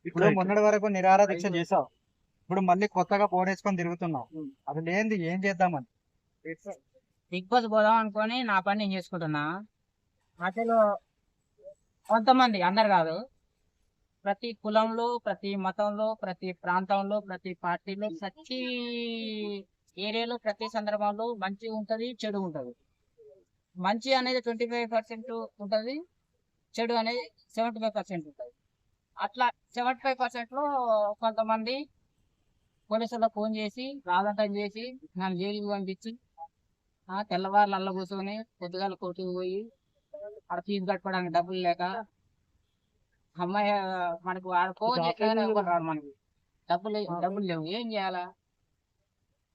ఇప్పుడు మొన్నటి వరకు నిరాహార దీక్ష చేసావు, ఇప్పుడు మళ్ళీ కొత్తగా పోనేసుకొని తిరుగుతున్నావు, అసలు ఏంది, ఏం చేద్దామని? బిగ్ బాస్ పోదాం అనుకొని నా పని నేను చేసుకుంటున్నా. అసలు కొంతమంది, అందరు కాదు, ప్రతి కులంలో, ప్రతి మతంలో, ప్రతి ప్రాంతంలో, ప్రతి పార్టీలో, ప్రతి ఏరియాలో, ప్రతి సందర్భంలో మంచి ఉంటది, చెడు ఉంటది. మంచి అనేది 25% ఉంటది, చెడు అనేది 75% ఉంటది. అట్లా 75% లో కొంతమంది పోలీసులకు ఫోన్ చేసి రాదంతం చేసి నన్ను జైలుకి పంపించి తెల్లవారులు అల్ల కూర్చొని పొద్దుగాల కోర్టుకు పోయి ఆడ ఫీజు కట్టుకోవడానికి డబ్బులు లేక అమ్మాయి మనకు ఫోన్ చేస్తేనే రాడు, మనకి డబ్బులు లేవు, ఏం చేయాలా?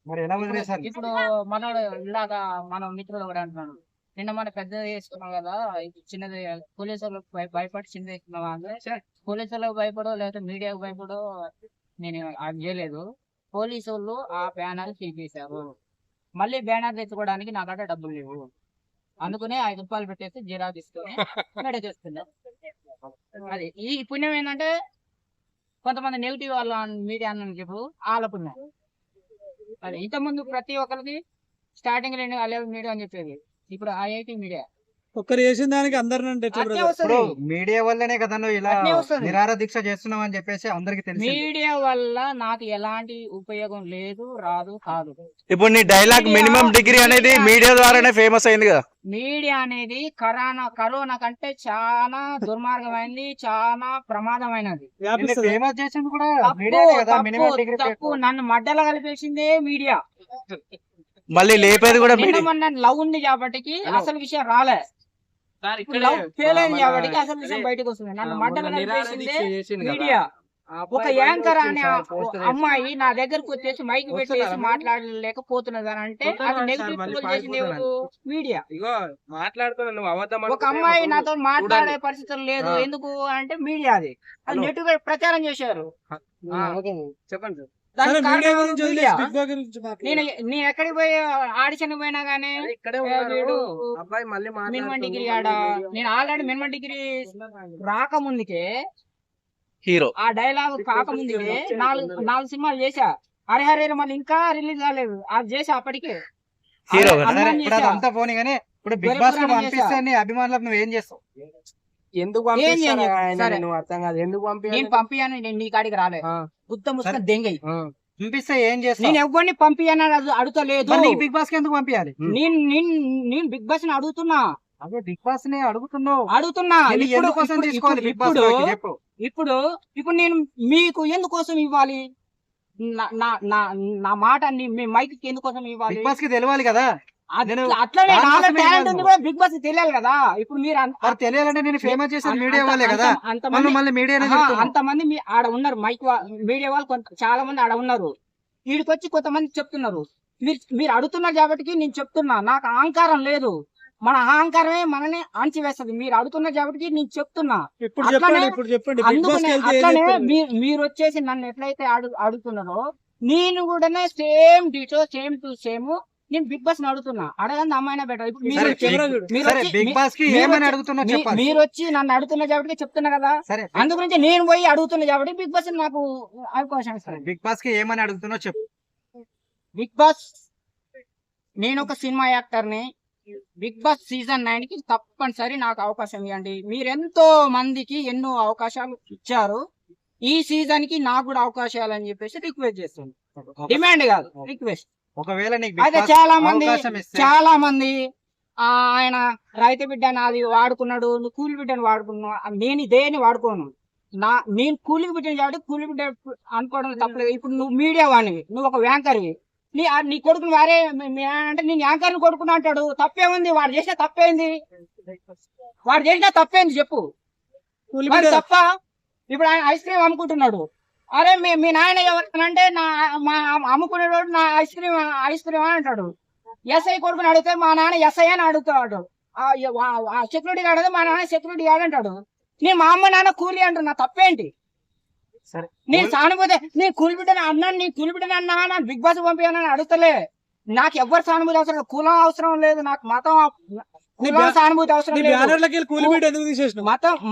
మరి ఎలా వదిలేసారు? ఇప్పుడు మనోడు ఇందాక మనం మిత్రులు కూడా అంటున్నాడు, నిన్న మన పెద్దది వేసుకున్నాం కదా, ఇప్పుడు చిన్నది పోలీసు వాళ్ళకి భయపడి చిన్నది వేసుకున్నావా అంటే, పోలీసు వాళ్ళకి భయపడో లేకపోతే మీడియాకు భయపడో నేను అది చేయలేదు. పోలీసు వాళ్ళు ఆ బ్యానర్ తీసేశారు, మళ్ళీ బ్యానర్ తెచ్చుకోవడానికి నా దగ్గర డబ్బులు లేవు, అందుకనే 5 రూపాయలు పెట్టేసి జీరా తీసుకొని మెడ చేస్తున్నా. అది ఈ పుణ్యం ఏంటంటే కొంతమంది నెగిటివ్ వాళ్ళ మీడియా అన్న చెప్పు వాళ్ళ పుణ్యం. అది ఇంతకుముందు ప్రతి ఒక్కరికి స్టార్టింగ్ 2 అలెవ్ మీడియా అని చెప్పేది, ఇప్పుడు ఐఐటి మీడియా. ఒక్కరు చేసిన దానికి అందరు ఇప్పుడు మీడియా వల్లనే కదా నువ్వు ఇలా నిరాహార దీక్ష చేస్తున్నావు అని చెప్పేసి అందరికి తెలుసు. మీడియా వల్ల నాకు ఎలాంటి ఉపయోగం లేదు, రాదు, కాదు. ఇప్పుడు నీ డైలాగ్ మినిమం డిగ్రీ అనేది మీడియా ద్వారానే ఫేమస్ అయింది కదా. మీడియా అనేది కరోనా కంటే చాలా దుర్మార్గమైనది, చాలా ప్రమాదమైనది. ఫేమస్ చేసింది కూడా మీడియానే కదా. మినిమం డిగ్రీ తప్పు, నన్ను మడ్డలో కలిపేసిందే మీడియా. మళ్ళీ లేపేది కూడా లవ్ ఉంది కాబట్టి అసలు విషయం రాలే, లవ్ ఫెయిల్ అయింది కాబట్టి అసలు విషయం బయటకు వస్తుంది. నన్ను మడ్డలో కలిపేసిందే మీడియా. ఒక యాంకర్ అనే అమ్మాయి నా దగ్గరకు వచ్చేసి మైక్ పెట్టేసి మాట్లాడలేకపోతున్నది అని అంటే అది నెగిటివ్ చేసింది ఎవరు? మీడియా. ఒక అమ్మాయి నాతో మాట్లాడే పరిస్థితులు లేదు, ఎందుకు అంటే మీడియా. అది నెట్ ప్రచారం చేశారు. చెప్పండి. నేను ఎక్కడికి పోయి ఆడిషన్ పోయినా గానీ మినిమం డిగ్రీ ఆడ, నేను ఆల్రెడీ మినిమం డిగ్రీ రాకముందుకే హీరో ఆ డైలాగ్ కాకముందుకే 4 సినిమాలు చేశా. హరిహరే మళ్ళీ ఇంకా రిలీజ్ కాలేదు, అది చేసా అప్పటికే హీరో. అంతా పోనీ గానీ ఇప్పుడు బిగ్ బాస్ లో పంపిస్తే అభిమానులకు నువ్వు ఏం చేస్తావు? ఎందుకు నేను పంపియాను, నేను నీ కాడికి రాలే, బుద్ధ ముసుక దెంగై పంపిస్తే ఏం చేస్తావు? నేను ఎవరిని పంపియాను అడుగుతలేదు. బిగ్ బాస్ కి ఎందుకు పంపించాలి? నేను బిగ్ బాస్ ని అడుగుతున్నా. అదే బిగ్ బాస్ ని అడుగుతున్నా. ఇప్పుడు నేను మీకు ఎందుకోసం ఇవ్వాలి? నా మాట మీ మైక్ కి ఎందుకోసం ఇవ్వాలి? బిగ్ బాస్ కి తెలియాలి కదా. అట్లనే బిగ్ బాస్ తెలియాలి కదా. ఇప్పుడు మీరు తెలియాలంటే నేను ఫేమస్ చేసిన మీడియా వాళ్ళే కదా. అంతమంది ఆడ ఉన్నారు, మైక్ మీడియా వాళ్ళు చాలా మంది ఆడ ఉన్నారు. వీడికొచ్చి కొంతమంది చెప్తున్నారు, మీరు అడుగుతున్నారు కాబట్టి నేను చెప్తున్నా. నాకు అహంకారం లేదు, మన అహంకారమే మనని అణచివేస్తుంది. మీరు అడుగుతున్నారు కాబట్టి నేను చెప్తున్నా. అట్లనే మీరు వచ్చేసి నన్ను ఎట్లయితే అడుగుతున్నారో నేను కూడా same ditto, same to same నేను బిగ్ బాస్ ని అడుగుతున్నా. అడగండి అమ్మాయినా బెటర్. ఇప్పుడు మీరు వచ్చి నన్ను అడుగుతున్న కాబట్టి చెప్తున్నా కదా, అందుగురించి నేను పోయి అడుగుతున్నా కాబట్టి బిగ్ బాస్ నాకు అవకాశం ఇస్తారు. బిగ్ బాస్ కి ఏమని అడుగుతున్నా చెప్పు. బిగ్ బాస్, నేను ఒక సినిమా యాక్టర్ ని, బిగ్ బాస్ సీజన్ 9 కి తప్పనిసరి నాకు అవకాశం ఇవ్వండి. మీరెంతో మందికి ఎన్నో అవకాశాలు ఇచ్చారు, ఈ సీజన్ కి నాకు కూడా అవకాశాలు అని చెప్పేసి రిక్వెస్ట్ చేస్తుంది. డిమాండ్ కాదు, రిక్వెస్ట్. ఒకవేళ అయితే చాలా మంది ఆయన రైతు బిడ్డని అది వాడుకున్నాడు, నువ్వు కూలి బిడ్డని వాడుకున్నావు. నేను దేని వాడుకోను, నేను కూలి బిడ్డని కాబట్టి కూలి బిడ్డ అనుకోవడం తప్పలేదు. ఇప్పుడు నువ్వు మీడియా వాడివి, నువ్వు ఒక యాంకర్వి, నీ కొడుకుని వారే అంటే నేను యాంకర్ని కొడుకున్నా అంటాడు, తప్పేముంది? వాడు చేసిన తప్పేంది? చెప్పు, తప్ప. ఇప్పుడు ఆయన ఐస్ క్రీమ్ అమ్ముకుంటున్నాడు, అరే మీ నాయన ఎవరంటే మా అమ్ముకునేవాడు నా ఐస్ క్రీమ్ అని అంటాడు. ఎస్ఐ కొడుకుని అడిగితే మా నాన్న ఎస్ఐ అని అడుగుతాడు. సెక్యూరిటీ గార్డ్ అడిగితే మా నాన్న సెక్యూరిటీ గార్డ్ అంటాడు. నేను మా అమ్మ నాన్న కూలి అంటున్నా, తప్పేంటి? నేను సానుభూతి, నేను కూలి బిడ్డని అన్నాను, నీ కూలి బిడ్డని అన్నా నాకు బిగ్ బాస్ పంపించానని అడుగుతలే. నాకు ఎవరు సానుభూతి అవసరం లేదు, కులం అవసరం లేదు, నాకు మతం సానుభూతి అవసరం లేదు,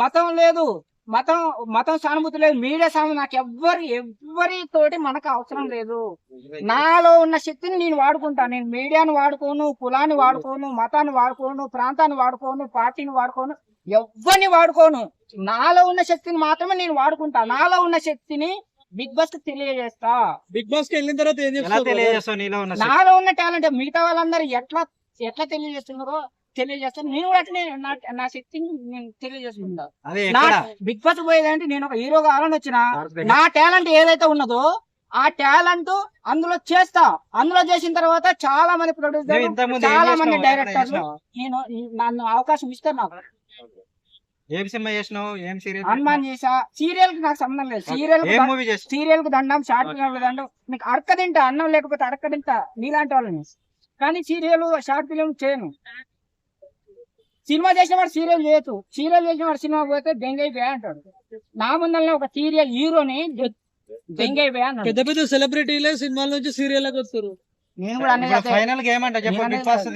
మతం లేదు. మతం సానుభూతి లేదు, మీడియా సానుభూతి నాకు ఎవ్వరి తోటి మనకు అవసరం లేదు. నాలో ఉన్న శక్తిని నేను వాడుకుంటా. నేను మీడియాను వాడుకోను, కులాన్ని వాడుకోను, మతాన్ని వాడుకోను, ప్రాంతాన్ని వాడుకోను, పార్టీని వాడుకోను, ఎవ్వరిని వాడుకోను. నాలో ఉన్న శక్తిని మాత్రమే నేను వాడుకుంటా. నాలో ఉన్న శక్తిని బిగ్ బాస్ కి తెలియజేస్తా. బిగ్ బాస్ కి వెళ్ళిన తర్వాత ఏం ఎలా చెప్తావు? తెలియజేస్తావు నీలో ఉన్న శక్తి? నాలో ఉన్న టాలెంట్ మిగతా వాళ్ళందరూ ఎట్లా తెలియజేస్తున్నారో తెలియజేస్తాను. నేను కూడా అట్లనే నా శక్తిని నేను తెలియజేసుకుంటా. అదే నా ఎక్కడ బిగ్ బాస్ పోయేదంటే నేను ఒక హీరో కావాలని వచ్చిన నా టాలెంట్ ఏదైతే ఉన్నదో ఆ టాలెంట్ అందులో చేస్తా. అందులో చేసిన తర్వాత చాలా మంది నువ్వు ప్రొడ్యూసర్, ఇంతకుముందు ఏం చాలా మంది చేసినావు? డైరెక్టర్లు ఎక్కడ చేసినావు? నన్ను అవకాశం ఇస్తారు. నాకు ఏం సినిమా చేసినావు? ఏం సీరియల్? హనుమాన్ చేసా. సీరియల్ కి నాకు సంబంధం లేదు. సీరియల్ ఏం మూవీ చేసినావు? సీరియల్ కు దండం, షార్ట్ ఫిల్మ్ దండం. నీకు అడక తింటా, అన్నం లేకపోతే అడక తింటా నీలాంటి వాళ్ళని. కానీ సీరియల్, షార్ట్ ఫిల్మ్ చేయను. సినిమా చేసిన వాడు సీరియల్ చేయొచ్చు, సీరియల్ చేసిన వాడు సినిమా పోతే దెంగైపోయా అంటాడు. నా ముందర ఒక సీరియల్ హీరోని దెంగైపోయా అన్నాడు. పెద్ద పెద్ద సెలబ్రిటీలే సినిమాల నుంచి సీరియల్ లకు వస్తారు. నేను కూడా అనేది అదే. ఫైనల్ గా ఏమంటావు చెప్పు? నేను బిగ్ బాస్